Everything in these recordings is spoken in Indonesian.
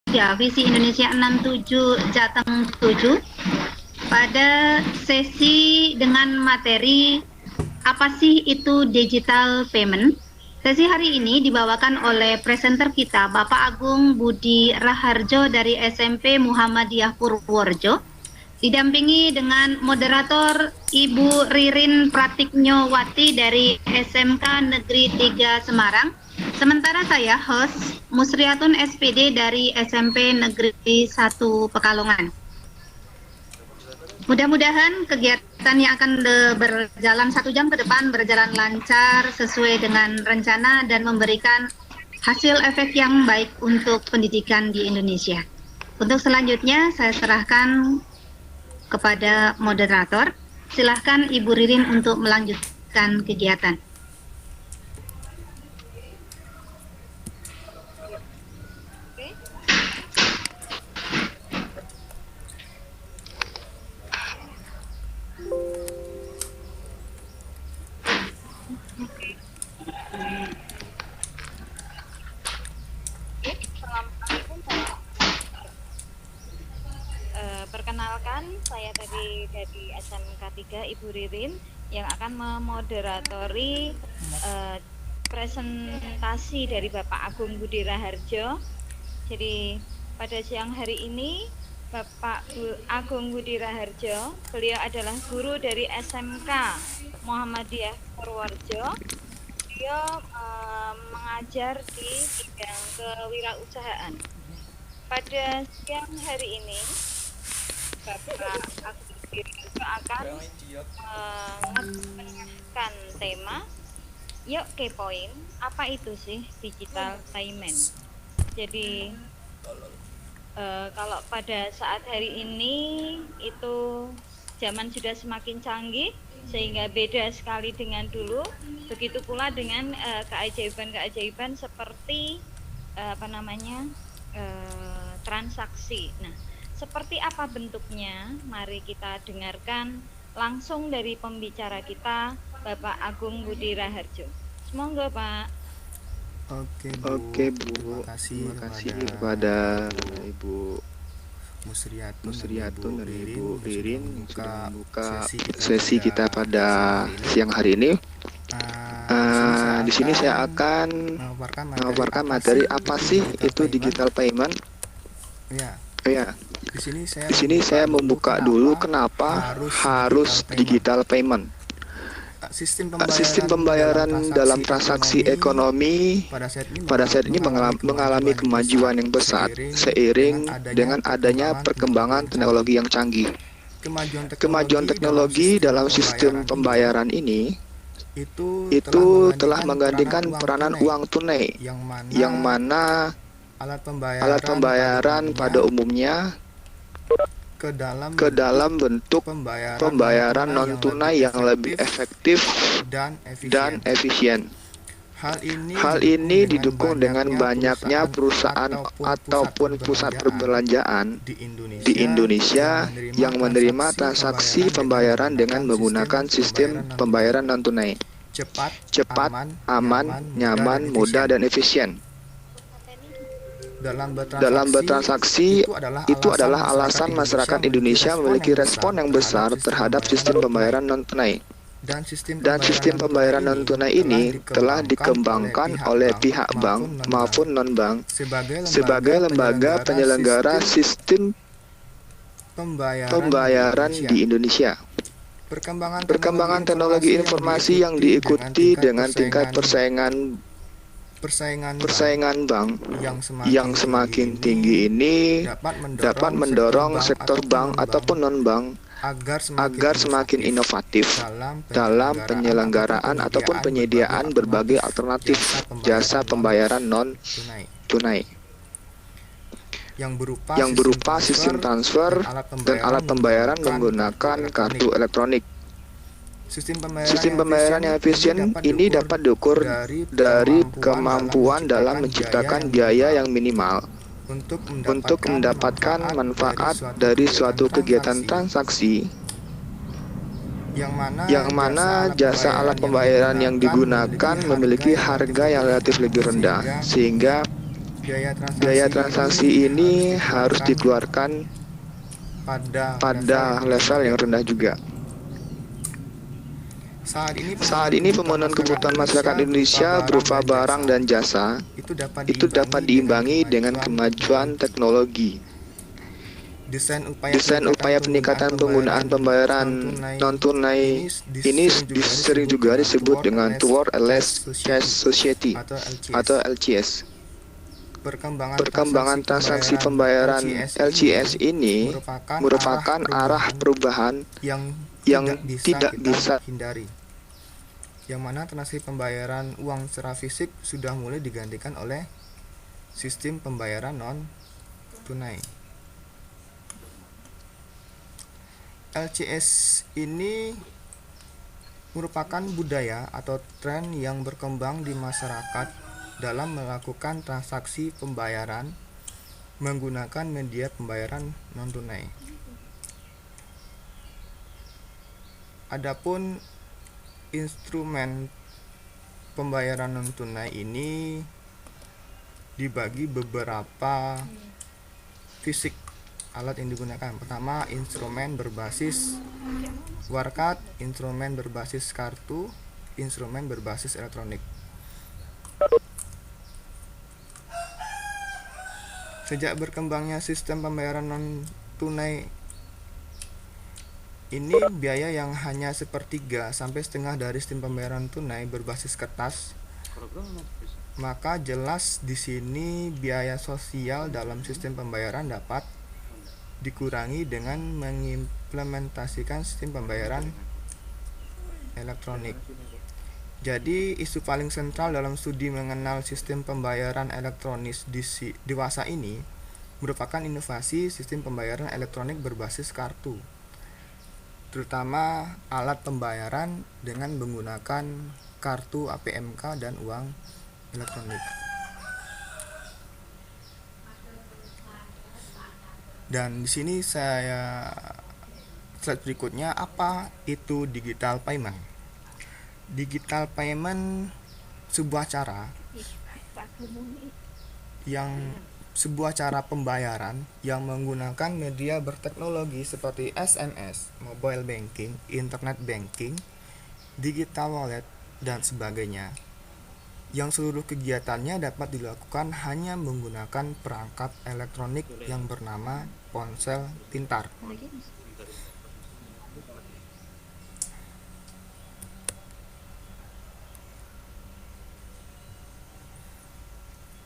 Visi Indonesia 67 Jateng 7 pada sesi dengan materi apa sih itu digital payment. Sesi hari ini dibawakan oleh presenter kita Bapak Agung Budi Raharjo dari SMP Muhammadiyah Purworejo, didampingi dengan moderator Ibu Ririn Pratiknyowati dari SMK Negeri 3 Semarang. Sementara saya host Musriatun SPD dari SMP Negeri 1 Pekalongan. Mudah-mudahan kegiatan yang akan berjalan 1 jam ke depan berjalan lancar sesuai dengan rencana dan memberikan hasil efek yang baik untuk pendidikan di Indonesia. Untuk selanjutnya saya serahkan kepada moderator. Silahkan Ibu Ririn untuk melanjutkan kegiatan. Perkenalkan, saya dari SMK 3 Ibu Ririn yang akan memoderatori presentasi dari Bapak Agung Budi Raharjo. Jadi pada siang hari ini Bapak Agung Budi Raharjo, beliau adalah guru dari SMK Muhammadiyah Purworejo. Beliau mengajar di bidang kewirausahaan. Pada siang hari ini Bapak Agung Budi Raharjo akan mengenalkan tema Yuk Kepoin, apa itu sih digital payment. Jadi kalau pada saat hari ini itu zaman sudah semakin canggih sehingga beda sekali dengan dulu. Begitu pula dengan keajaiban-keajaiban seperti transaksi. Nah, seperti apa bentuknya? Mari kita dengarkan langsung dari pembicara kita, Bapak Agung Budi Raharjo. Semoga Pak. Oke Bu. Terima kasih kepada Ibu Musriatun dan Ibu Ririn sudah membuka sesi kita pada siang hari ini. Di sini saya akan memaparkan materi apa sih itu digital payment. Ya. Di sini saya membuka dulu kenapa harus digital payment. Sistem pembayaran dalam transaksi ekonomi pada saat ini mengalami kemajuan yang besar seiring dengan adanya perkembangan teknologi yang canggih. Kemajuan teknologi dalam sistem pembayaran ini itu telah menggantikan peranan uang tunai, yang mana alat pembayaran pada umumnya ke dalam bentuk pembayaran non-tunai yang lebih efektif dan efisien. Hal ini didukung dengan banyaknya perusahaan ataupun pusat perbelanjaan di Indonesia yang menerima transaksi pembayaran dengan menggunakan sistem pembayaran non-tunai. Cepat, aman, nyaman, mudah, dan efisien. Dalam bertransaksi itu adalah alasan masyarakat Indonesia memiliki respon yang besar terhadap sistem pembayaran non-tunai. Dan sistem pembayaran non-tunai ini telah dikembangkan oleh pihak bank maupun non-bank sebagai lembaga penyelenggara sistem pembayaran di Indonesia. Perkembangan teknologi informasi yang diikuti dengan tingkat persaingan bank yang semakin tinggi ini dapat mendorong sektor bank ataupun non-bank agar semakin inovatif dalam penyelenggaraan ataupun penyediaan berbagai alternatif jasa pembayaran non-tunai yang berupa sistem transfer dan alat pembayaran menggunakan kartu elektronik. Sistem pembayaran yang efisien ini dapat diukur dari kemampuan dalam menciptakan biaya yang minimal untuk mendapatkan manfaat dari suatu kegiatan transaksi, yang mana jasa alat pembayaran yang digunakan memiliki harga yang relatif lebih rendah, sehingga Biaya transaksi ini harus dikeluarkan pada level yang rendah juga. Saat ini pemenuhan kebutuhan masyarakat Indonesia berupa barang dan jasa itu dapat diimbangi dengan kemajuan teknologi. Desain upaya peningkatan penggunaan pembayaran non-tunai ini sering juga disebut dengan Toward a Less Cash Society atau LCS. Perkembangan transaksi pembayaran LCS ini merupakan arah perubahan yang tidak bisa hindari, yang mana transaksi pembayaran uang secara fisik sudah mulai digantikan oleh sistem pembayaran non-tunai. LCS ini merupakan budaya atau tren yang berkembang di masyarakat dalam melakukan transaksi pembayaran menggunakan media pembayaran non-tunai. Adapun instrumen pembayaran non-tunai ini dibagi beberapa fisik alat yang digunakan. Pertama, instrumen berbasis warkat, instrumen berbasis kartu, instrumen berbasis elektronik. Sejak berkembangnya sistem pembayaran non-tunai ini, biaya yang hanya sepertiga sampai setengah dari sistem pembayaran tunai berbasis kertas, maka jelas di sini biaya sosial dalam sistem pembayaran dapat dikurangi dengan mengimplementasikan sistem pembayaran elektronik. Jadi, isu paling sentral dalam studi mengenal sistem pembayaran elektronis dewasa ini merupakan inovasi sistem pembayaran elektronik berbasis kartu, terutama alat pembayaran dengan menggunakan kartu APMK dan uang elektronik. Dan di sini saya slide berikutnya, apa itu digital payment? Digital payment sebuah cara pembayaran yang menggunakan media berteknologi seperti SMS, mobile banking, internet banking, digital wallet, dan sebagainya, yang seluruh kegiatannya dapat dilakukan hanya menggunakan perangkat elektronik yang bernama ponsel pintar.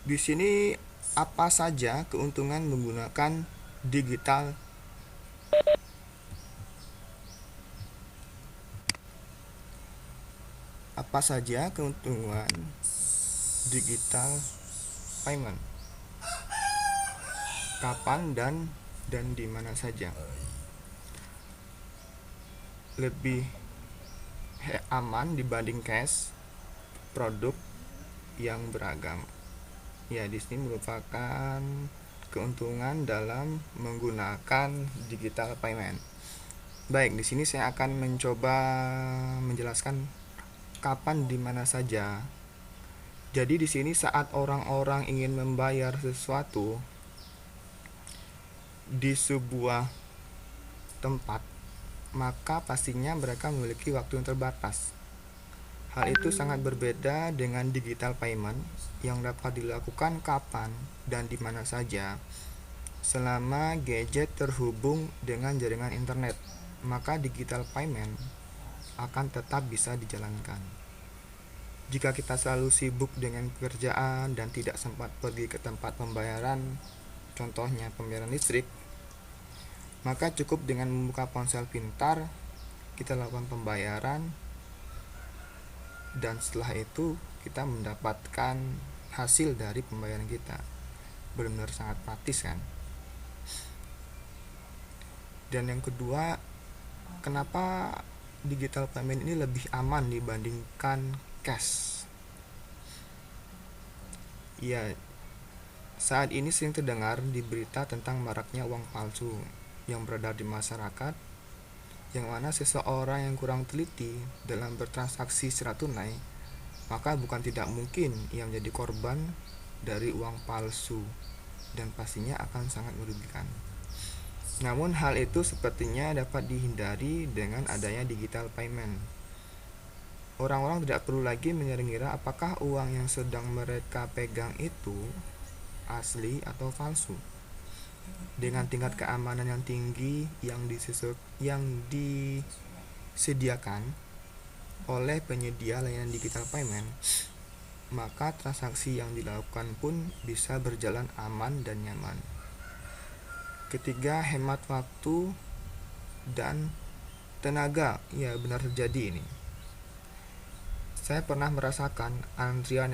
Di sini apa saja keuntungan menggunakan digital payment? Kapan dan di mana saja? Lebih aman dibanding cash, produk yang beragam. Ya, di sini merupakan keuntungan dalam menggunakan digital payment. Baik, di sini saya akan mencoba menjelaskan kapan di mana saja. Jadi di sini saat orang-orang ingin membayar sesuatu di sebuah tempat, maka pastinya mereka memiliki waktu yang terbatas. Hal itu sangat berbeda dengan digital payment yang dapat dilakukan kapan dan di mana saja. Selama gadget terhubung dengan jaringan internet, maka digital payment akan tetap bisa dijalankan. Jika kita selalu sibuk dengan pekerjaan dan tidak sempat pergi ke tempat pembayaran, contohnya pembayaran listrik, maka cukup dengan membuka ponsel pintar, kita lakukan pembayaran, dan setelah itu kita mendapatkan hasil dari pembayaran kita. Benar-benar sangat praktis kan? Dan yang kedua, kenapa digital payment ini lebih aman dibandingkan cash? Ya, saat ini sering terdengar di berita tentang maraknya uang palsu yang beredar di masyarakat, yang mana seseorang yang kurang teliti dalam bertransaksi secara tunai, maka bukan tidak mungkin ia menjadi korban dari uang palsu dan pastinya akan sangat merugikan. Namun hal itu sepertinya dapat dihindari dengan adanya digital payment. Orang-orang tidak perlu lagi mengira-ngira apakah uang yang sedang mereka pegang itu asli atau palsu. Dengan tingkat keamanan yang tinggi yang disediakan oleh penyedia layanan digital payment, maka transaksi yang dilakukan pun bisa berjalan aman dan nyaman. Ketiga, hemat waktu dan tenaga. Ya, benar terjadi ini. Saya pernah merasakan antrian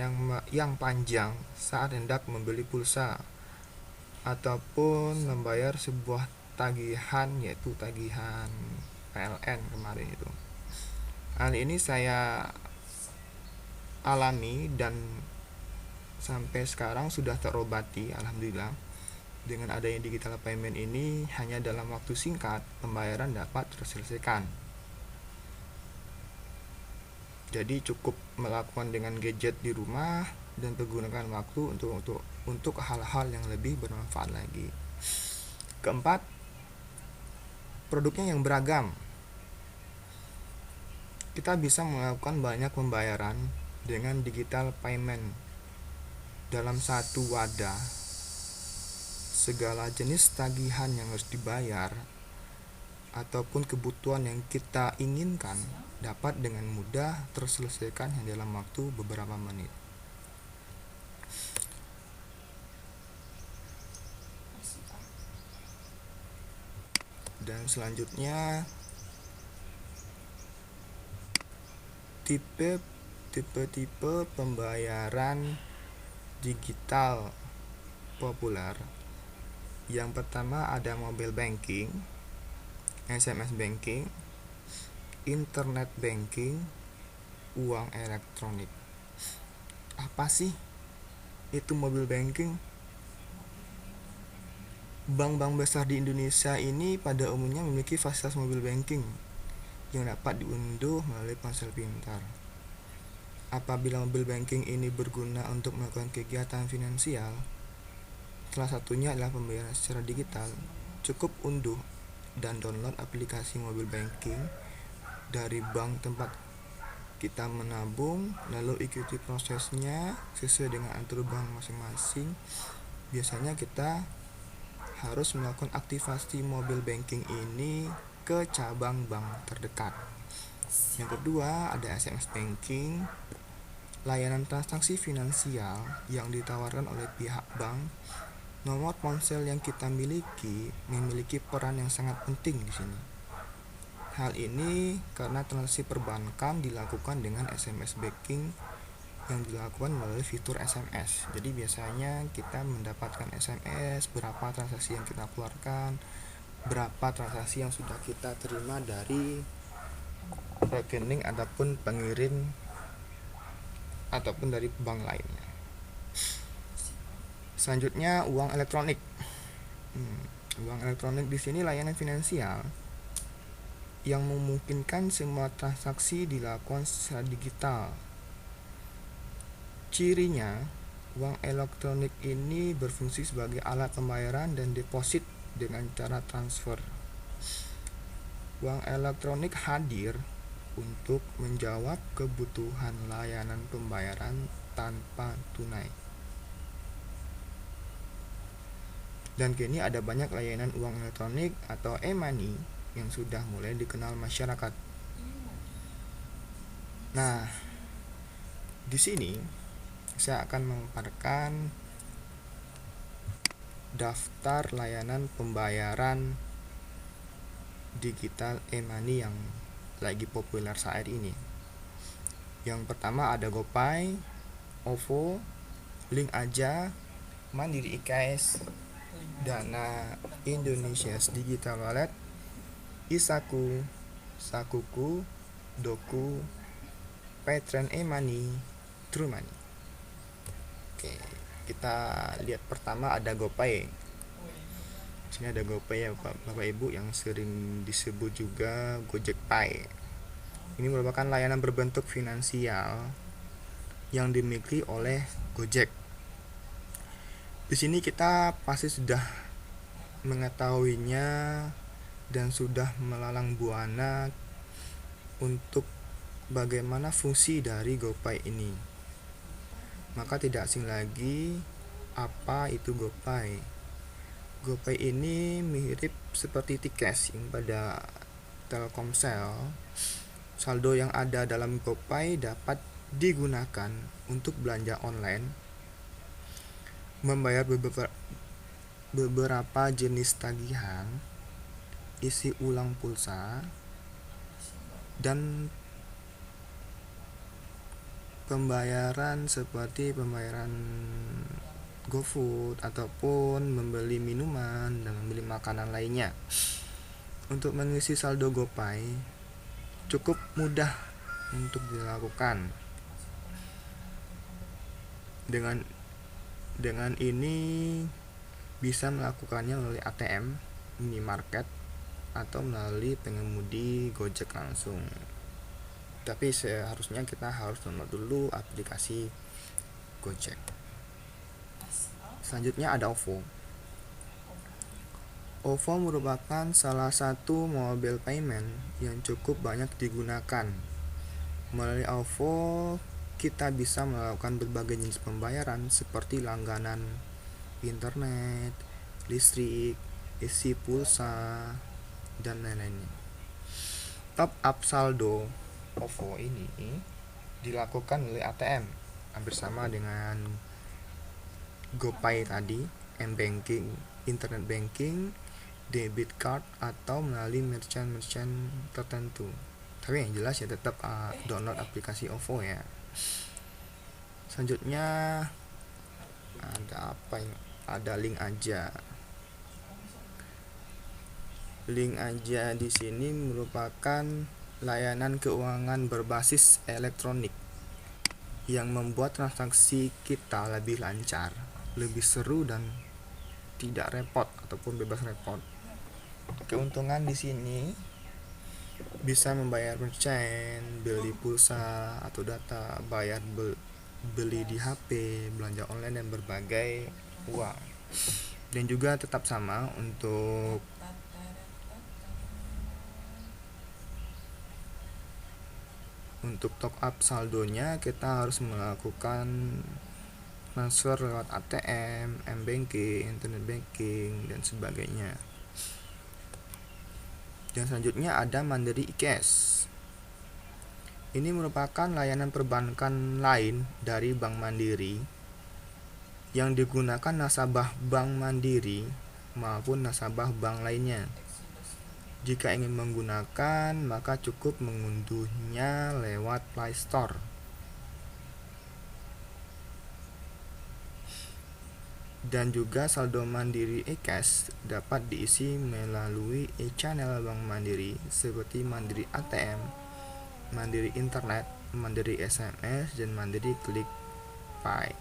yang panjang saat hendak membeli pulsa ataupun membayar sebuah tagihan, yaitu tagihan PLN kemarin itu. Hal ini saya alami dan sampai sekarang sudah terobati, alhamdulillah. Dengan adanya digital payment ini, hanya dalam waktu singkat pembayaran dapat terselesaikan. Jadi cukup melakukan dengan gadget di rumah dan menggunakan waktu untuk hal-hal yang lebih bermanfaat lagi. Keempat, produknya yang beragam. Kita bisa melakukan banyak pembayaran dengan digital payment dalam satu wadah. Segala jenis tagihan yang harus dibayar ataupun kebutuhan yang kita inginkan dapat dengan mudah terselesaikan hanya dalam waktu beberapa menit. Dan selanjutnya tipe pembayaran digital populer. Yang pertama ada mobile banking, SMS banking, internet banking, uang elektronik. Apa sih itu mobile banking? Bank-bank besar di Indonesia ini pada umumnya memiliki fasilitas mobile banking yang dapat diunduh melalui ponsel pintar. Apabila mobile banking ini berguna untuk melakukan kegiatan finansial, salah satunya adalah pembayaran secara digital, cukup unduh dan download aplikasi mobile banking dari bank tempat kita menabung, lalu ikuti prosesnya sesuai dengan aturan bank masing-masing. Biasanya kita harus melakukan aktivasi mobile banking ini ke cabang bank terdekat. Yang kedua ada SMS banking, layanan transaksi finansial yang ditawarkan oleh pihak bank. Nomor ponsel yang kita miliki memiliki peran yang sangat penting di sini. Hal ini karena transaksi perbankan dilakukan dengan SMS banking yang dilakukan melalui fitur SMS. Jadi biasanya kita mendapatkan SMS berapa transaksi yang kita keluarkan, berapa transaksi yang sudah kita terima dari rekening ataupun pengirim ataupun dari bank lainnya. Selanjutnya uang elektronik. Uang elektronik di sini layanan finansial yang memungkinkan semua transaksi dilakukan secara digital. Cirinya, uang elektronik ini berfungsi sebagai alat pembayaran dan deposit dengan cara transfer. Uang elektronik hadir untuk menjawab kebutuhan layanan pembayaran tanpa tunai. Dan kini ada banyak layanan uang elektronik atau e-money yang sudah mulai dikenal masyarakat. Nah, di sini saya akan memaparkan daftar layanan pembayaran digital e-money yang lagi populer saat ini. Yang pertama ada GoPay, OVO, Link Aja, Mandiri IKS, Dana Indonesia Digital Wallet, Isaku, Sakuku, Doku, Paytran e-money, TrueMoney. Oke, kita lihat pertama ada GoPay. Di sini ada GoPay ya Bapak Ibu, yang sering disebut juga Gojek Pay. Ini merupakan layanan berbentuk finansial yang dimiliki oleh Gojek. Di sini kita pasti sudah mengetahuinya dan sudah melalang buana untuk bagaimana fungsi dari GoPay ini. Maka tidak asing lagi apa itu GoPay. GoPay ini mirip seperti T-Cash yang pada Telkomsel. Saldo yang ada dalam GoPay dapat digunakan untuk belanja online, membayar beberapa jenis tagihan, isi ulang pulsa, dan pembayaran seperti pembayaran GoFood ataupun membeli minuman dan membeli makanan lainnya. Untuk mengisi saldo GoPay cukup mudah untuk dilakukan. Dengan ini bisa melakukannya melalui ATM, minimarket, atau melalui pengemudi Gojek langsung. Tapi seharusnya kita harus download dulu aplikasi Gojek. Selanjutnya ada OVO. OVO merupakan salah satu mobile payment yang cukup banyak digunakan. Melalui OVO kita bisa melakukan berbagai jenis pembayaran seperti langganan internet, listrik, isi pulsa, dan lain-lainnya. Top up saldo OVO ini dilakukan melalui ATM, hampir sama dengan GoPay tadi, m-banking, internet banking, debit card, atau melalui merchant tertentu. Tapi yang jelas ya tetap download aplikasi OVO ya. Selanjutnya ada link aja. Link aja di sini merupakan layanan keuangan berbasis elektronik yang membuat transaksi kita lebih lancar, lebih seru, dan tidak repot ataupun bebas repot. Keuntungan di sini bisa membayar merchant, beli pulsa atau data, bayar beli di HP, belanja online, dan berbagai uang. Dan juga tetap sama untuk top up saldonya kita harus melakukan transfer lewat ATM, m-banking, internet banking, dan sebagainya. Dan selanjutnya ada Mandiri e-Cash. Ini merupakan layanan perbankan lain dari Bank Mandiri yang digunakan nasabah Bank Mandiri maupun nasabah bank lainnya. Jika ingin menggunakan, maka cukup mengunduhnya lewat Play Store. Dan juga saldo Mandiri e-Cash dapat diisi melalui e-channel Bank Mandiri seperti Mandiri ATM, Mandiri Internet, Mandiri SMS, dan Mandiri Klik Pay.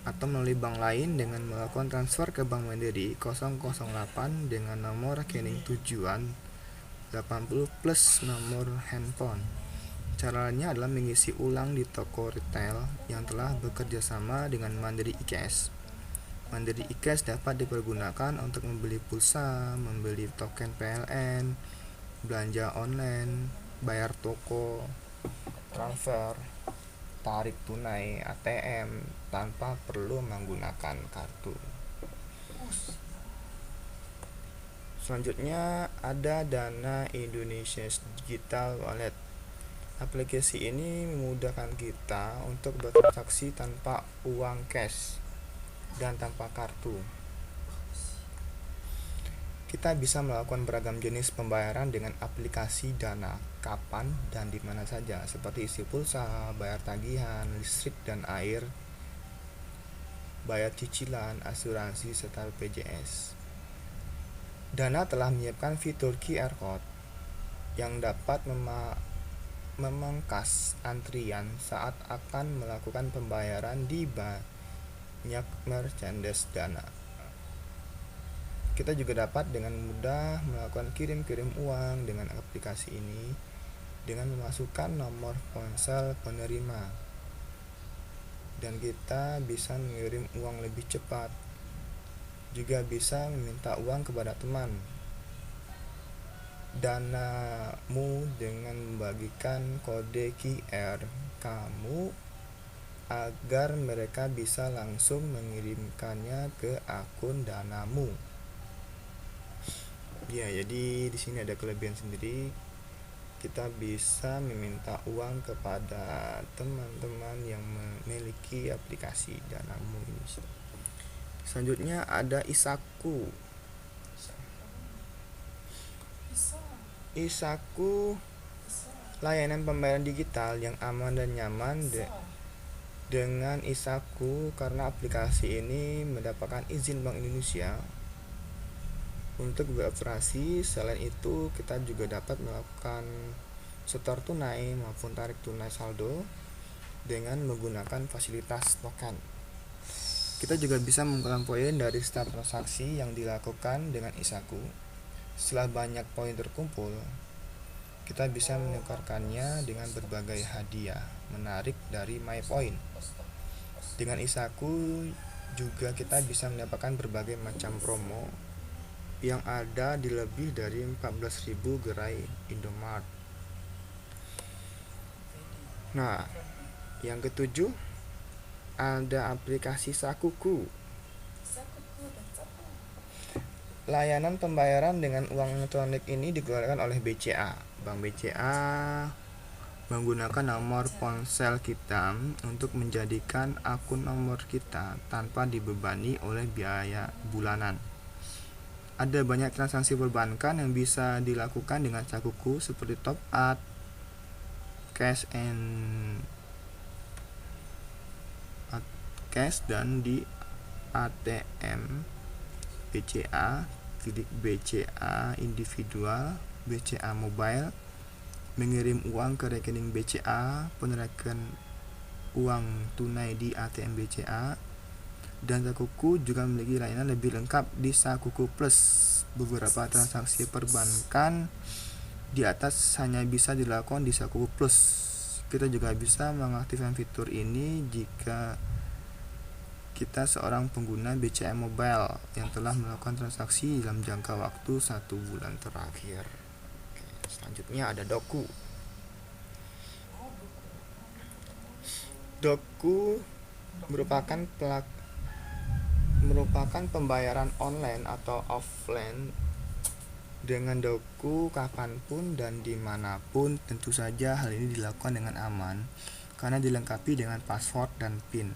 Atau melalui bank lain dengan melakukan transfer ke Bank Mandiri 008 dengan nomor rekening tujuan 80 plus nomor handphone. Caranya adalah mengisi ulang di toko retail yang telah bekerja sama dengan Mandiri e-Cash. Mandiri e-Cash dapat dipergunakan untuk membeli pulsa, membeli token PLN, belanja online, bayar toko, transfer, tarik tunai ATM tanpa perlu menggunakan kartu. Selanjutnya ada Dana Indonesia Digital Wallet. Aplikasi ini memudahkan kita untuk bertransaksi tanpa uang cash dan tanpa kartu. Kita bisa melakukan beragam jenis pembayaran dengan aplikasi Dana kapan dan di mana saja, seperti isi pulsa, bayar tagihan listrik dan air, bayar cicilan, asuransi, serta BPJS. Dana telah menyiapkan fitur QR Code yang dapat memangkas antrian saat akan melakukan pembayaran di banyak merchandise Dana. Kita juga dapat dengan mudah melakukan kirim-kirim uang dengan aplikasi ini dengan memasukkan nomor ponsel penerima dan kita bisa mengirim uang lebih cepat. Juga bisa meminta uang kepada teman danamu dengan membagikan kode QR kamu agar mereka bisa langsung mengirimkannya ke akun danamu. Ya, jadi di sini ada kelebihan sendiri. Kita bisa meminta uang kepada teman-teman yang memiliki aplikasi danamu ini. Selanjutnya ada Isaku. Isaku layanan pembayaran digital yang aman dan nyaman. Dengan Isaku, karena aplikasi ini mendapatkan izin Bank Indonesia untuk beroperasi. Selain itu, kita juga dapat melakukan setor tunai maupun tarik tunai saldo dengan menggunakan fasilitas token. Kita juga bisa mengumpulkan poin dari setiap transaksi yang dilakukan dengan Isaku. Setelah banyak poin terkumpul, kita bisa menukarkannya dengan berbagai hadiah menarik dari MyPoint. Dengan Isaku juga kita bisa mendapatkan berbagai macam promo yang ada di lebih dari 14.000 gerai Indomart. Nah, yang ketujuh ada aplikasi Sakuku. Layanan pembayaran dengan uang elektronik ini dikeluarkan oleh BCA. Bank BCA menggunakan nomor ponsel kita untuk menjadikan akun nomor kita tanpa dibebani oleh biaya bulanan. Ada banyak transaksi perbankan yang bisa dilakukan dengan Sakuku seperti top up, cash dan di ATM BCA, klik BCA individual, BCA mobile, mengirim uang ke rekening BCA, penarikan uang tunai di ATM BCA, dan Sakuku juga memiliki layanan lebih lengkap di Sakuku Plus. Beberapa transaksi perbankan di atas hanya bisa dilakukan di Sakuku Plus. Kita juga bisa mengaktifkan fitur ini jika kita seorang pengguna BCA Mobile yang telah melakukan transaksi dalam jangka waktu 1 bulan terakhir. Selanjutnya ada Doku. Doku merupakan pembayaran online atau offline. Dengan Doku kapanpun dan dimanapun, tentu saja hal ini dilakukan dengan aman karena dilengkapi dengan password dan PIN.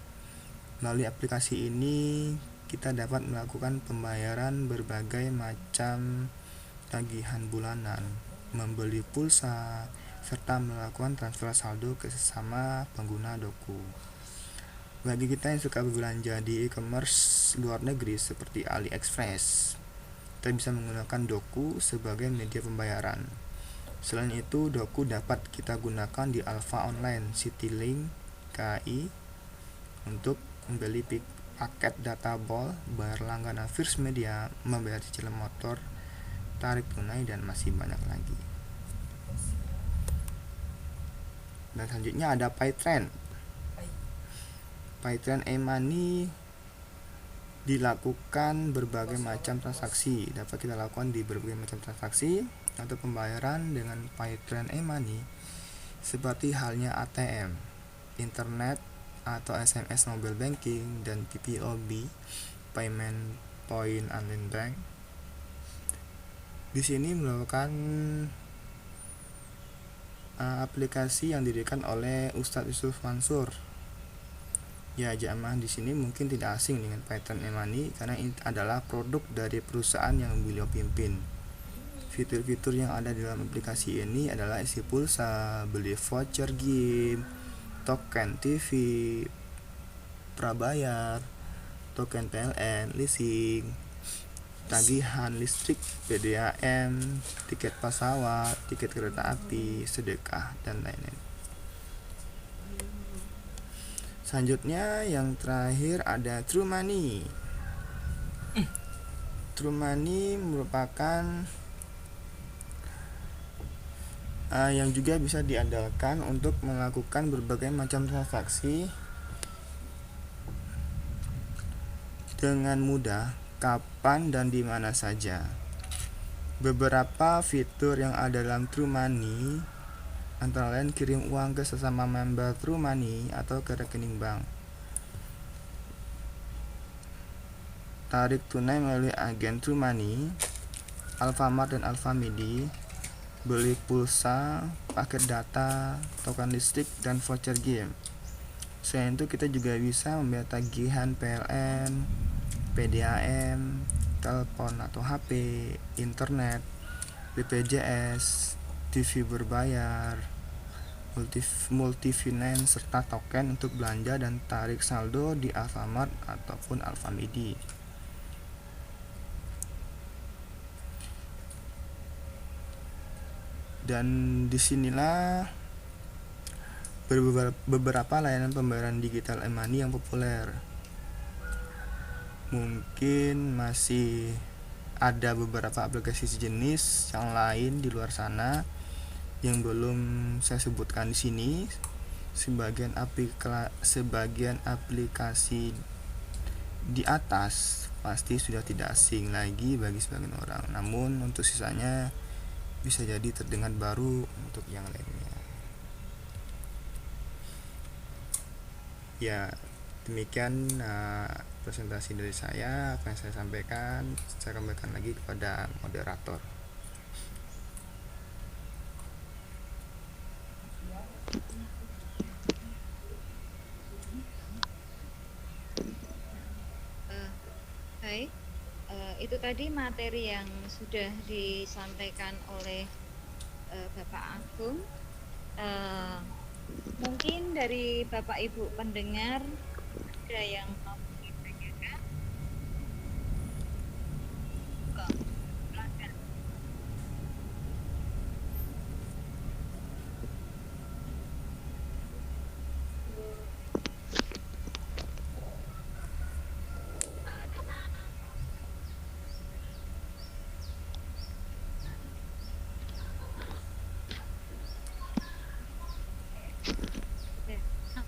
Melalui aplikasi ini kita dapat melakukan pembayaran berbagai macam tagihan bulanan, membeli pulsa, serta melakukan transfer saldo ke sesama pengguna Doku. Bagi kita yang suka berbelanja di e-commerce luar negeri seperti AliExpress, kita bisa menggunakan Doku sebagai media pembayaran. Selain itu, Doku dapat kita gunakan di Alfa Online, Citylink, KAI untuk membeli paket data ball, bayar langganan First Media, membayar cicilan motor, tarik tunai, dan masih banyak lagi. Dan selanjutnya ada Paytrend. Paytrend e-money dilakukan berbagai macam transaksi. Dapat kita lakukan di berbagai macam transaksi atau pembayaran dengan Paytrend e-money seperti halnya ATM, internet atau SMS mobile banking, dan PPOB, payment point online bank. Di sini merupakan aplikasi yang didirikan oleh Ustadz Yusuf Mansur. Ya, jamaah di sini mungkin tidak asing dengan Paytrend e-money karena ini adalah produk dari perusahaan yang beliau pimpin. Fitur-fitur yang ada di dalam aplikasi ini adalah isi pulsa, beli voucher game, token TV, prabayar, token PLN, leasing, tagihan listrik, PDAM, tiket pesawat, tiket kereta api, sedekah, dan lain-lain. Selanjutnya yang terakhir ada True Money. True Money merupakan yang juga bisa diandalkan untuk melakukan berbagai macam transaksi dengan mudah kapan dan di mana saja. Beberapa fitur yang ada dalam TrueMoney antara lain kirim uang ke sesama member TrueMoney atau ke rekening bank, tarik tunai melalui agen TrueMoney, Alfamart dan Alfamidi, beli pulsa, paket data, token listrik, dan voucher game. Selain itu kita juga bisa membayar tagihan PLN, PDAM, telepon atau HP, internet, BPJS, TV berbayar, multifinance, serta token untuk belanja dan tarik saldo di Alfamart ataupun Alfamidi. Dan disinilah beberapa layanan pembayaran digital e-money yang populer. Mungkin masih ada beberapa aplikasi sejenis yang lain di luar sana yang belum saya sebutkan di sini. Sebagian aplikasi di atas pasti sudah tidak asing lagi bagi sebagian orang. Namun untuk sisanya bisa jadi terdengar baru untuk yang lainnya. Ya, demikian presentasi dari saya. Apa yang saya sampaikan, saya kembalikan lagi kepada moderator. Baik, itu tadi materi yang sudah disampaikan oleh Bapak Agung. Mungkin dari Bapak Ibu pendengar ada yang mau ditanyakan? Silakan.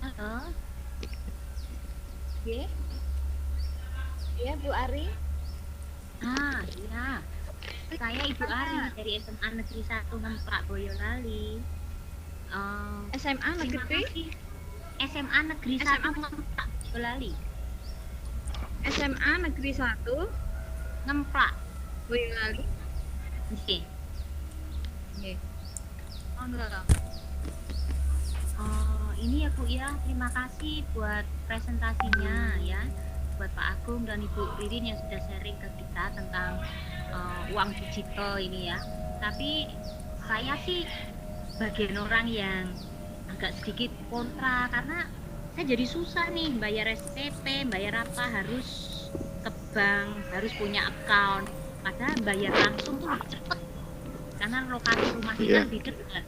Halo. Ya, ya Bu Ari. Iya. Saya Ibu Ari dari SMA Negeri 1 Ngemplak Boyolali. SMA Negeri? SMA Negeri 1 Ngemplak Boyolali. SMA Negeri 1 Ngemplak Boyolali. Oke. Nggih. Monggo. Ini ya Bu ya, terima kasih buat presentasinya ya, buat Pak Agung dan Ibu Ririn yang sudah sharing ke kita tentang uang digital ini ya. Tapi saya sih bagian orang yang agak sedikit kontra karena saya jadi susah nih bayar SPP, bayar apa harus ke bank, harus punya account. Padahal bayar langsung tuh lebih cepet karena lokasi rumah kita lebih dekat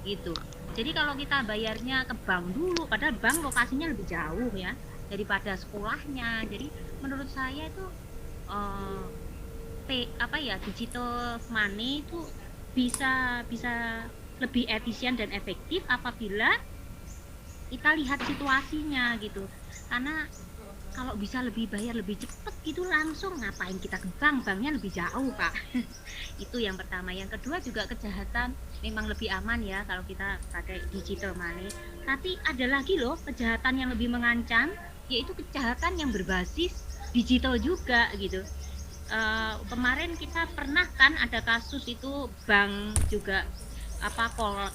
gitu. Jadi kalau kita bayarnya ke bank dulu, padahal bank lokasinya lebih jauh ya daripada sekolahnya. Jadi menurut saya itu digital money itu bisa lebih efisien dan efektif apabila kita lihat situasinya gitu. Karena kalau bisa lebih bayar lebih cepat gitu langsung, ngapain kita ke bank, banknya lebih jauh Pak. Itu yang pertama. Yang kedua juga kejahatan memang lebih aman ya kalau kita pakai digital money. Tapi ada lagi loh kejahatan yang lebih mengancam, yaitu kejahatan yang berbasis digital juga gitu. Kemarin kita pernah kan ada kasus itu bank juga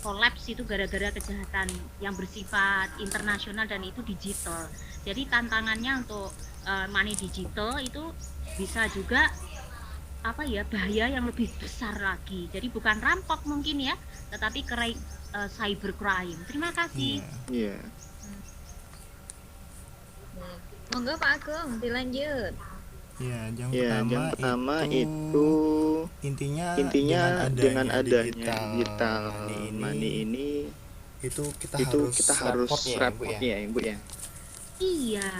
kolaps itu gara-gara kejahatan yang bersifat internasional dan itu digital. Jadi tantangannya untuk money digital itu bisa juga bahaya yang lebih besar lagi. Jadi bukan rampok mungkin ya, tetapi cybercrime. Terima kasih. Iya. Monggo Pak Agung dilanjut. Ya, yang pertama itu intinya dengan adanya digital money ini itu kita harus repot ya Ibu ya. Iya.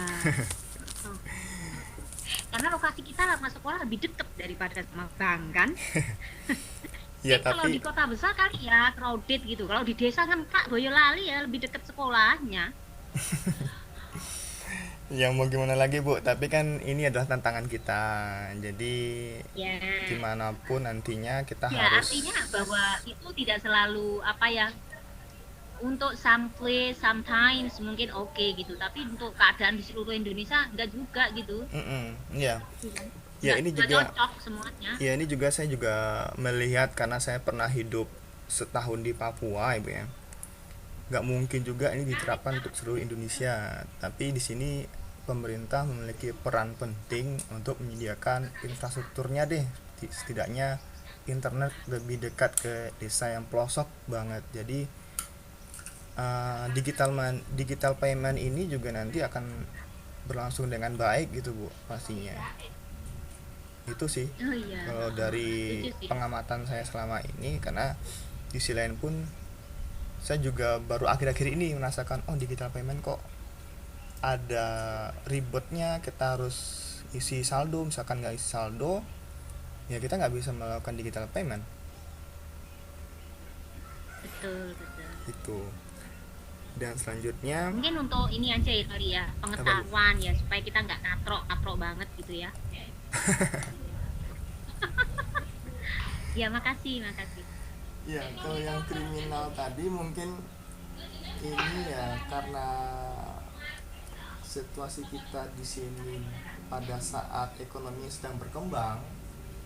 Karena lokasi kita sama sekolah lebih dekat daripada sama bank kan. Ya, kalau di kota besar kali ya crowded gitu. Kalau di desa kan Pak Boyolali ya lebih dekat sekolahnya. Yang mau gimana lagi Bu, tapi kan ini adalah tantangan kita. Jadi Ya, dimanapun nantinya kita ya harus. artinya bahwa itu tidak selalu apa ya, untuk some place, sometimes mungkin oke gitu, tapi untuk keadaan di seluruh Indonesia enggak juga gitu. Ya, ya Enggak ini enggak juga. cocok semuanya. Ya ini juga saya juga melihat karena saya pernah hidup setahun di Papua, Ibu ya. Nggak mungkin juga ini diterapkan untuk seluruh Indonesia. Tapi di sini pemerintah memiliki peran penting untuk menyediakan infrastrukturnya deh. Setidaknya internet lebih dekat ke desa yang pelosok banget. Jadi digital payment ini juga nanti akan berlangsung dengan baik gitu Bu, pastinya. Itu sih Oh iya, kalau dari setuju sih. pengamatan saya selama ini, karena di sisi lain pun saya juga baru akhir-akhir ini merasakan digital payment kok ada ribetnya, kita harus isi saldo, misalkan nggak isi saldo ya kita nggak bisa melakukan digital payment Betul, betul. itu. Dan selanjutnya Mungkin untuk ini aja ya kali ya, pengetahuan ya, supaya kita nggak katrok banget gitu ya. Ya, makasih. ya, kalau yang kriminal tadi mungkin ini ya karena situasi kita di sini pada saat ekonomi sedang berkembang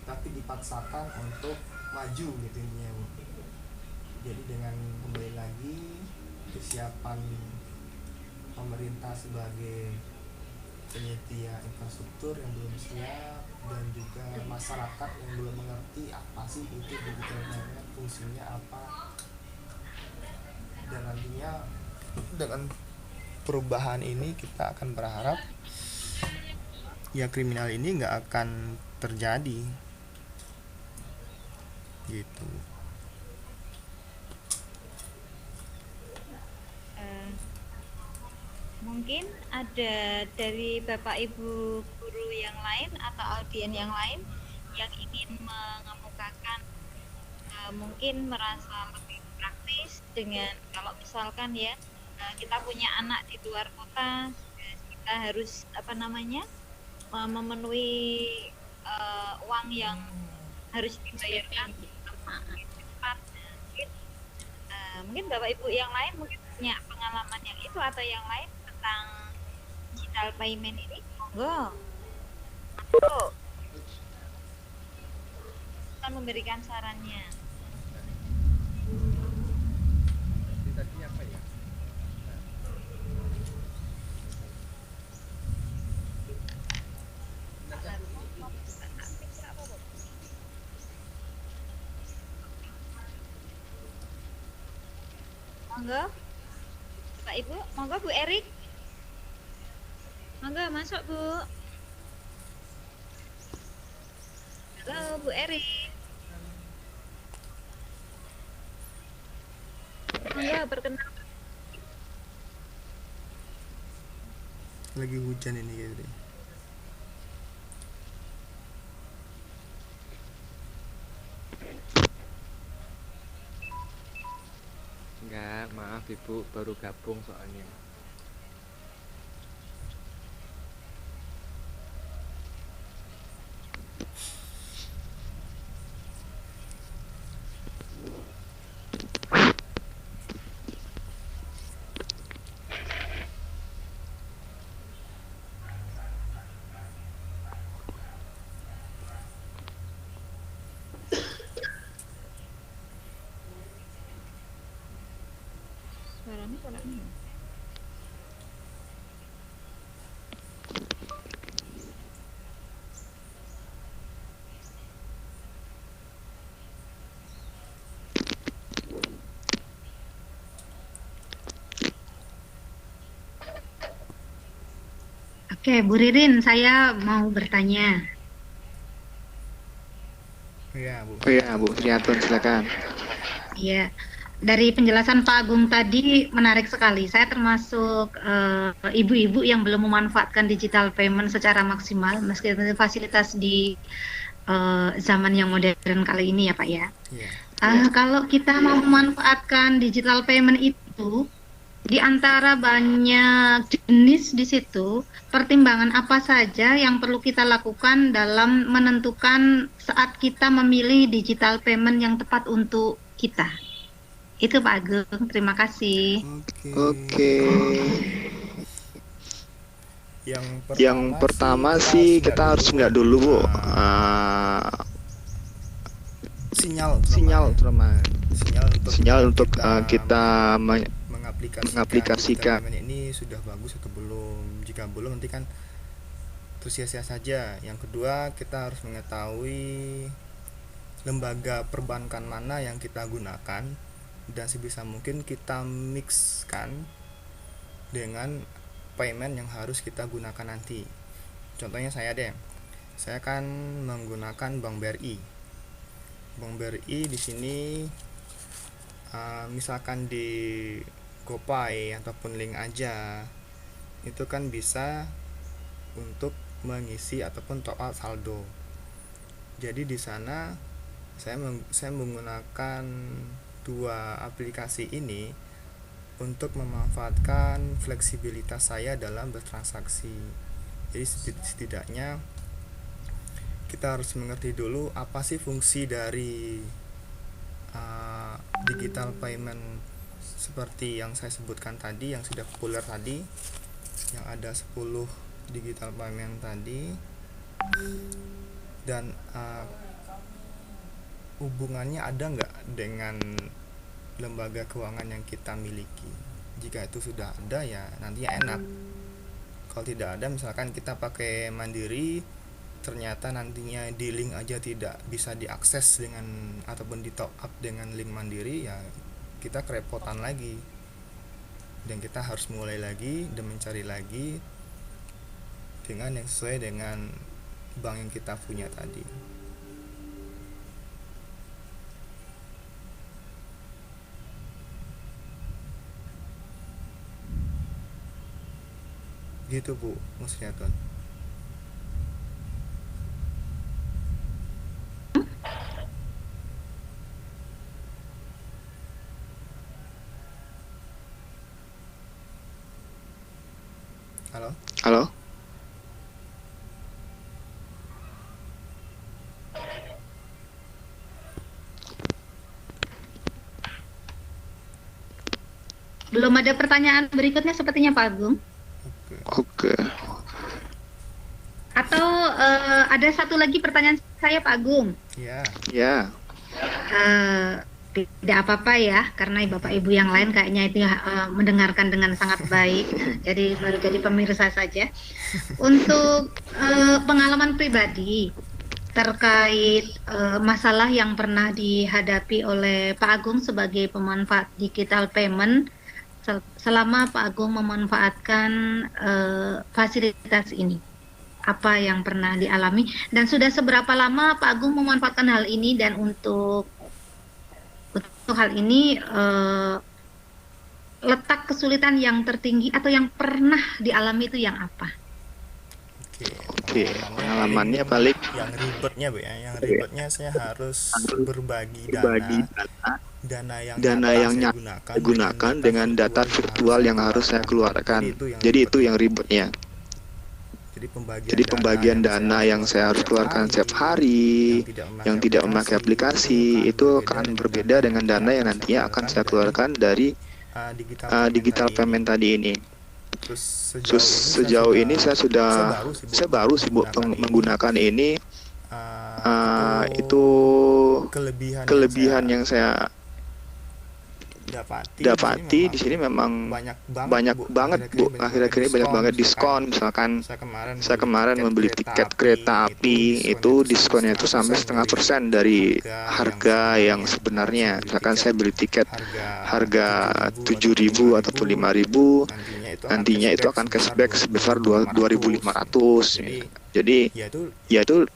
tapi dipaksakan untuk maju gitu intinya Bu. Jadi dengan kembali lagi kesiapan pemerintah sebagai penyedia infrastruktur yang belum siap dan juga masyarakat yang belum mengerti apa sih itu digital payment, fungsinya apa, dan nantinya dengan perubahan ini kita akan berharap ya kriminal ini nggak akan terjadi gitu. Mungkin ada dari Bapak Ibu guru yang lain atau audien yang lain yang ingin mengemukakan mungkin merasa lebih praktis dengan kalau misalkan ya kita punya anak di luar kota, kita harus memenuhi uang yang harus dibayarkan cepat. Mungkin Bapak Ibu yang lain mungkin punya pengalaman yang itu atau yang lain tentang digital payment ini, monggo akan memberikan sarannya. Monggo Pak Ibu, monggo Bu Erik, monggo masuk Bu. Halo Bu Erik, monggo perkenalkan. Lagi hujan ini gitu deh. Enggak, maaf Ibu, baru gabung soalnya. Suaranya kurang. Oke, Bu Ririn, saya mau bertanya. Iya Bu. Oh iya Bu, Riyatun silakan. Ya, dari penjelasan Pak Agung tadi menarik sekali. Saya termasuk ibu-ibu yang belum memanfaatkan digital payment secara maksimal, meskipun fasilitas di zaman yang modern kali ini ya Pak ya. Iya. Kalau kita mau memanfaatkan digital payment itu, Di antara banyak jenis di situ, pertimbangan apa saja yang perlu kita lakukan dalam menentukan saat kita memilih digital payment yang tepat untuk kita? Itu Pak Agung, terima kasih. Oke. Yang Yang pertama sih kita harus nggak dulu, Bu. Sinyal terutama. Sinyal untuk kita mengaplikasikan ini sudah bagus atau belum. Jika belum, nanti kan terus sia-sia saja. Yang kedua, kita harus mengetahui lembaga perbankan mana yang kita gunakan, dan sebisa mungkin kita mixkan dengan payment yang harus kita gunakan nanti. Contohnya saya kan menggunakan Bank BRI. Bank BRI di sini misalkan di GoPay ataupun link aja, itu kan bisa untuk mengisi ataupun top up saldo. Jadi di sana saya menggunakan dua aplikasi ini untuk memanfaatkan fleksibilitas saya dalam bertransaksi. Jadi setidaknya kita harus mengerti dulu apa sih fungsi dari digital payment seperti yang saya sebutkan tadi, yang sudah populer tadi, yang ada 10 digital payment tadi, dan hubungannya ada nggak dengan lembaga keuangan yang kita miliki. Jika itu sudah ada, ya nantinya enak. Kalau tidak ada, misalkan kita pakai Mandiri, ternyata nantinya di link aja tidak bisa diakses dengan ataupun di top up dengan link Mandiri, ya kita kerepotan lagi, dan kita harus mulai lagi dan mencari lagi dengan yang sesuai dengan bank yang kita punya tadi. Gitu Bu Musliatun. Halo? Belum ada pertanyaan berikutnya sepertinya Pak Agung. Oke. Atau ada satu lagi pertanyaan saya Pak Agung. Ya. Tidak apa-apa ya, karena Bapak Ibu yang lain kayaknya itu mendengarkan dengan sangat baik. Jadi baru jadi pemirsa saja. Untuk pengalaman pribadi terkait masalah yang pernah dihadapi oleh Pak Agung sebagai pemanfaat digital payment selama Pak Agung memanfaatkan fasilitas ini. Apa yang pernah dialami dan sudah seberapa lama Pak Agung memanfaatkan hal ini, dan untuk hal ini letak kesulitan yang tertinggi atau yang pernah dialami itu yang apa? Oke. Pengalamannya paling yang ribetnya Bu ya, yang ribetnya saya harus berbagi dana yang saya gunakan dengan data virtual yang harus saya keluarkan. Jadi itu yang ribetnya. Jadi pembagian dana yang saya harus keluarkan setiap hari, yang tidak memakai aplikasi, itu akan berbeda dengan dana yang nantinya akan saya keluarkan dari digital payment tadi ini. Terus sejauh ini saya baru sibuk menggunakan ini. Itu kelebihan yang saya dapati di sini memang banyak banget Bu. Akhir-akhir ini banyak banget diskon. Misalkan saya kemarin membeli tiket kereta api, itu diskonnya itu sampai 0,5% dari harga yang sebenarnya. Misalkan saya beli tiket harga 7.000 ataupun 5.000, nantinya itu akan cashback sebesar 2.500. Jadi ya itu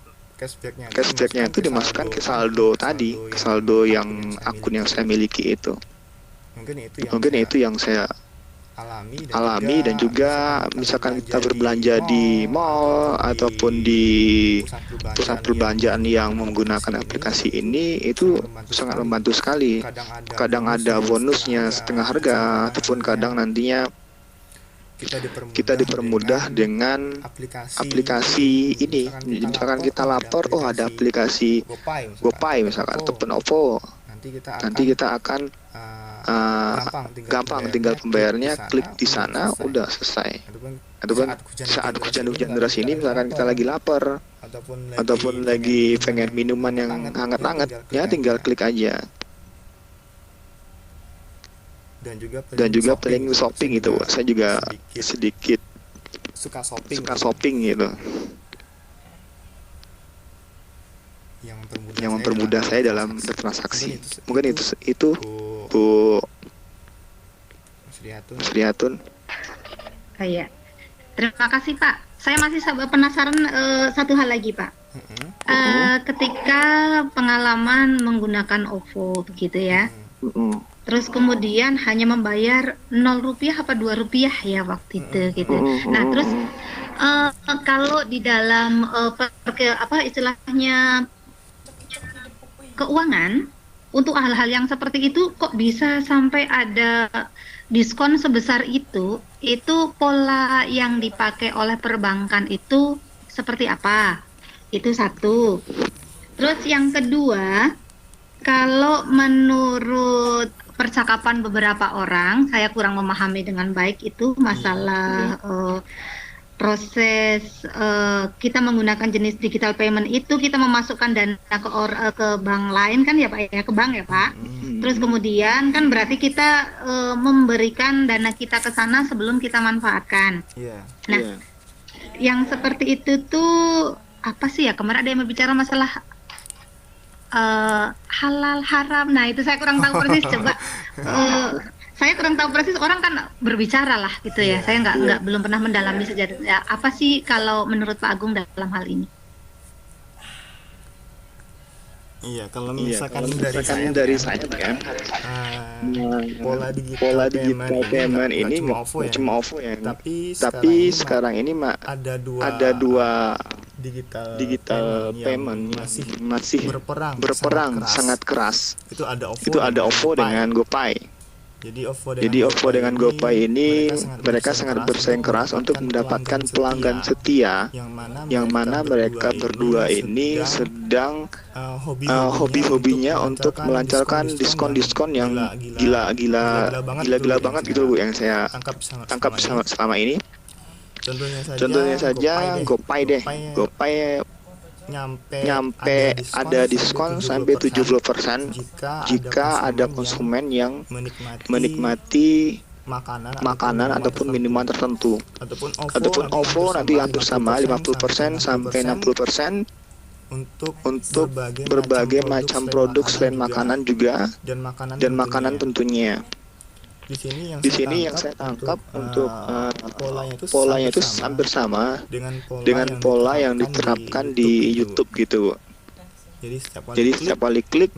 cashbacknya itu dimasukkan ke saldo tadi, ke saldo yang akun yang saya miliki itu. Mungkin itu yang saya alami, dan juga misalkan kita berbelanja di mall ataupun di pusat perbelanjaan yang menggunakan aplikasi ini, itu sangat membantu sekali. Kadang ada bonusnya setengah harga, ataupun kadang nantinya kita dipermudah dengan aplikasi ini. Misalkan kita lapor, oh ada aplikasi GoPay misalkan ataupun OVO, nanti kita akan gampang tinggal pembayarannya, klik di sana udah selesai. Ataupun saat hujan-hujan deras ini misalkan kita lagi lapar ataupun lagi pengen minuman yang hangat-hangat, ya tinggal klik aja. Dan juga paling shopping itu, saya juga sedikit suka shopping gitu, yang mempermudah saya dalam bertransaksi. Mungkin itu Bu Sriatun. Kayak. Terima kasih Pak. Saya masih penasaran satu hal lagi Pak. Ketika pengalaman menggunakan OVO begitu ya. Terus kemudian hanya membayar 0 rupiah apa 2 rupiah ya waktu itu gitu. Nah terus kalau di dalam istilahnya keuangan, untuk hal-hal yang seperti itu kok bisa sampai ada diskon sebesar itu pola yang dipakai oleh perbankan itu seperti apa? Itu satu. Terus yang kedua, kalau menurut percakapan beberapa orang, saya kurang memahami dengan baik itu masalah proses kita menggunakan jenis digital payment itu, kita memasukkan dana ke bank lain kan ya Pak ya, ke bank ya Pak. Terus kemudian kan berarti kita memberikan dana kita ke sana sebelum kita manfaatkan. Nah, yang seperti itu tuh apa sih ya? Kemarin ada yang berbicara masalah halal haram. Nah itu saya kurang tahu persis. Coba saya kurang tahu persis, orang kan berbicara lah gitu ya. Saya belum pernah mendalami sejarah ya, apa sih kalau menurut Pak Agung dalam hal ini. Kalau misalkan dari saya kan, pola digital payment ini cuma OVO ya. Tapi sekarang ini ada dua digital payment masih berperang sangat keras. Itu ada OVO dengan GoPay. Jadi OVO dengan GoPay ini mereka sangat bersaing keras untuk mendapatkan pelanggan setia, yang mana mereka berdua ini sedang hobi-hobinya untuk melancarkan diskon-diskon yang gila banget gitu Bu, yang saya tangkap selama ini. Contohnya saja GoPay deh. GoPay nyampe ada diskon sampai 70% jika ada konsumen yang menikmati makanan ataupun minuman tertentu. Ataupun OVO nanti hampir sama 50% sampai 60% untuk berbagai macam produk selain makanan juga, dan makanan tentunya. Di sini yang saya tangkap untuk polanya itu hampir sama dengan pola yang diterapkan di YouTube gitu. Jadi setiap kali klik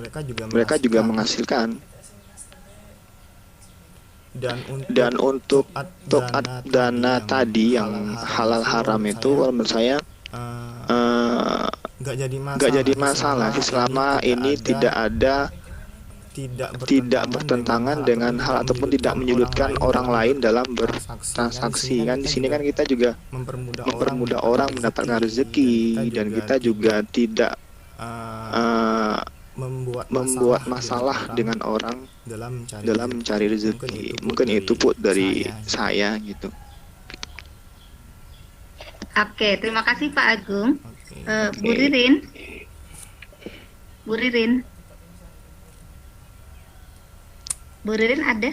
mereka juga menghasilkan. Dan untuk dana tadi yang halal haram itu, kalau menurut saya nggak jadi masalah sih, selama ini tidak bertentangan dengan hal ataupun tidak menyulitkan orang lain dalam bertransaksi. Kan di sini kan kita juga mempermudah orang mendapatkan rezeki, dan kita juga tidak membuat masalah dengan orang dalam mencari rezeki. Mungkin itu put dari saya gitu. Oke, terima kasih Pak Agung. Bu Ririn. Bu Ririn ada?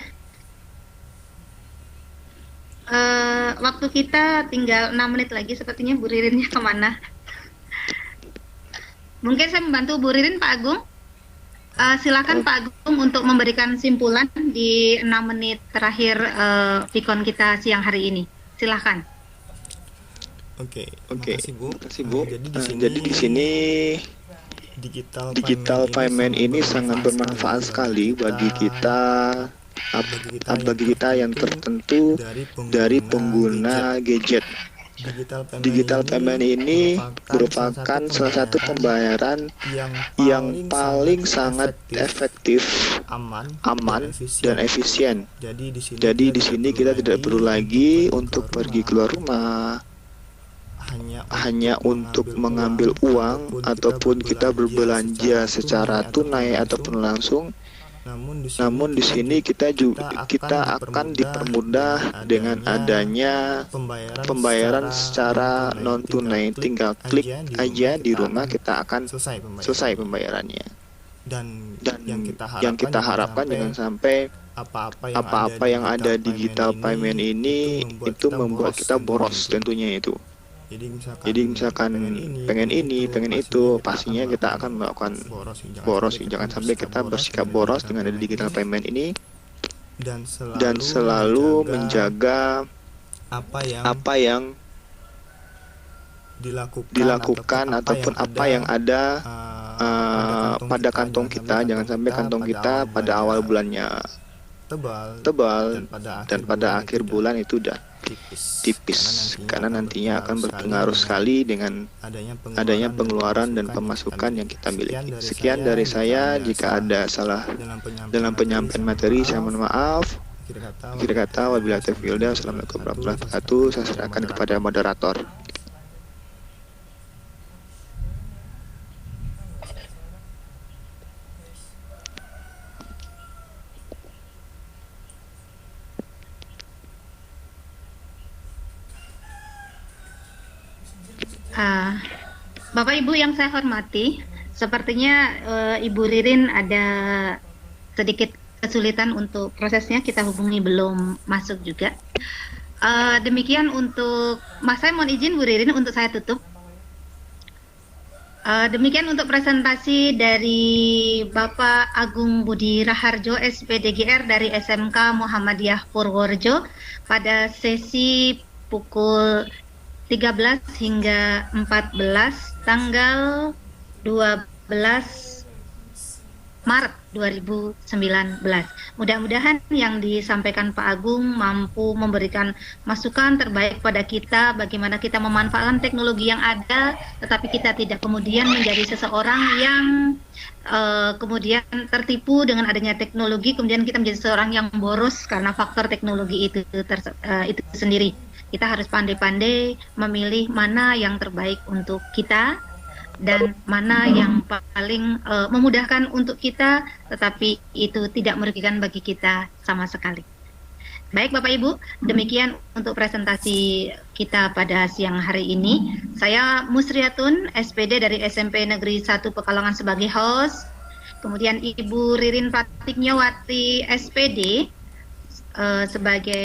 Waktu kita tinggal 6 menit lagi, sepertinya Bu Ririnnya kemana? Mungkin saya membantu Bu Ririn, Pak Agung. Silakan Pak Agung untuk memberikan simpulan di 6 menit terakhir Pikon kita siang hari ini. Silakan. Oke. Terima kasih Bu. Jadi di sini digital payment ini sangat bermanfaat sekali bagi kita bagi kita yang tertentu dari pengguna gadget. Digital payment ini merupakan salah satu pembayaran yang paling sangat efektif, aman, dan efisien. Jadi di sini kita tidak perlu lagi untuk pergi keluar rumah hanya untuk mengambil uang ataupun kita berbelanja secara tunai ataupun langsung. Namun di sini kita akan dipermudah dengan adanya pembayaran secara non tunai. Tinggal klik aja di rumah, kita akan selesai pembayarannya. Dan yang kita harapkan jangan sampai apa-apa yang ada digital payment ini itu membuat kita boros tentunya itu. Jadi misalkan pengen ini, pengen itu, pastinya kita akan melakukan boros. Jangan sampai kita bersikap boros dengan ada digital payment ini, dan selalu menjaga apa yang dilakukan ataupun apa yang ada pada kantong kita. Jangan sampai kantong kita pada awal bulannya tebal dan pada akhir bulan itu udah tipis, karena nantinya akan berpengaruh sekali dengan adanya pengeluaran dan pemasukan yang kita miliki. Sekian dari saya. Jika ada salah dalam penyampaian materi, saya mohon maaf. Akhir kata, wabillahi taufiq wal hidayah. Wassalamualaikum warahmatullahi wabarakatuh. Saya serahkan kepada moderator. Bapak Ibu yang saya hormati, sepertinya Ibu Ririn ada sedikit kesulitan untuk prosesnya, kita hubungi belum masuk juga. Demikian untuk saya mohon izin Bu Ririn untuk saya tutup. Demikian untuk presentasi dari Bapak Agung Budi Raharjo, SPDGR dari SMK Muhammadiyah Purworejo pada sesi pukul 13 hingga 14 tanggal 12 Maret 2019. Mudah-mudahan yang disampaikan Pak Agung mampu memberikan masukan terbaik pada kita, bagaimana kita memanfaatkan teknologi yang ada, tetapi kita tidak kemudian menjadi seseorang yang kemudian tertipu dengan adanya teknologi, kemudian kita menjadi seseorang yang boros karena faktor teknologi itu sendiri. Kita harus pandai-pandai memilih mana yang terbaik untuk kita dan mana yang paling memudahkan untuk kita, tetapi itu tidak merugikan bagi kita sama sekali. Baik Bapak Ibu, demikian untuk presentasi kita pada siang hari ini. Saya Musriatun, SPD dari SMP Negeri 1 Pekalongan sebagai host. Kemudian Ibu Ririn Pratiknyawati, SPD sebagai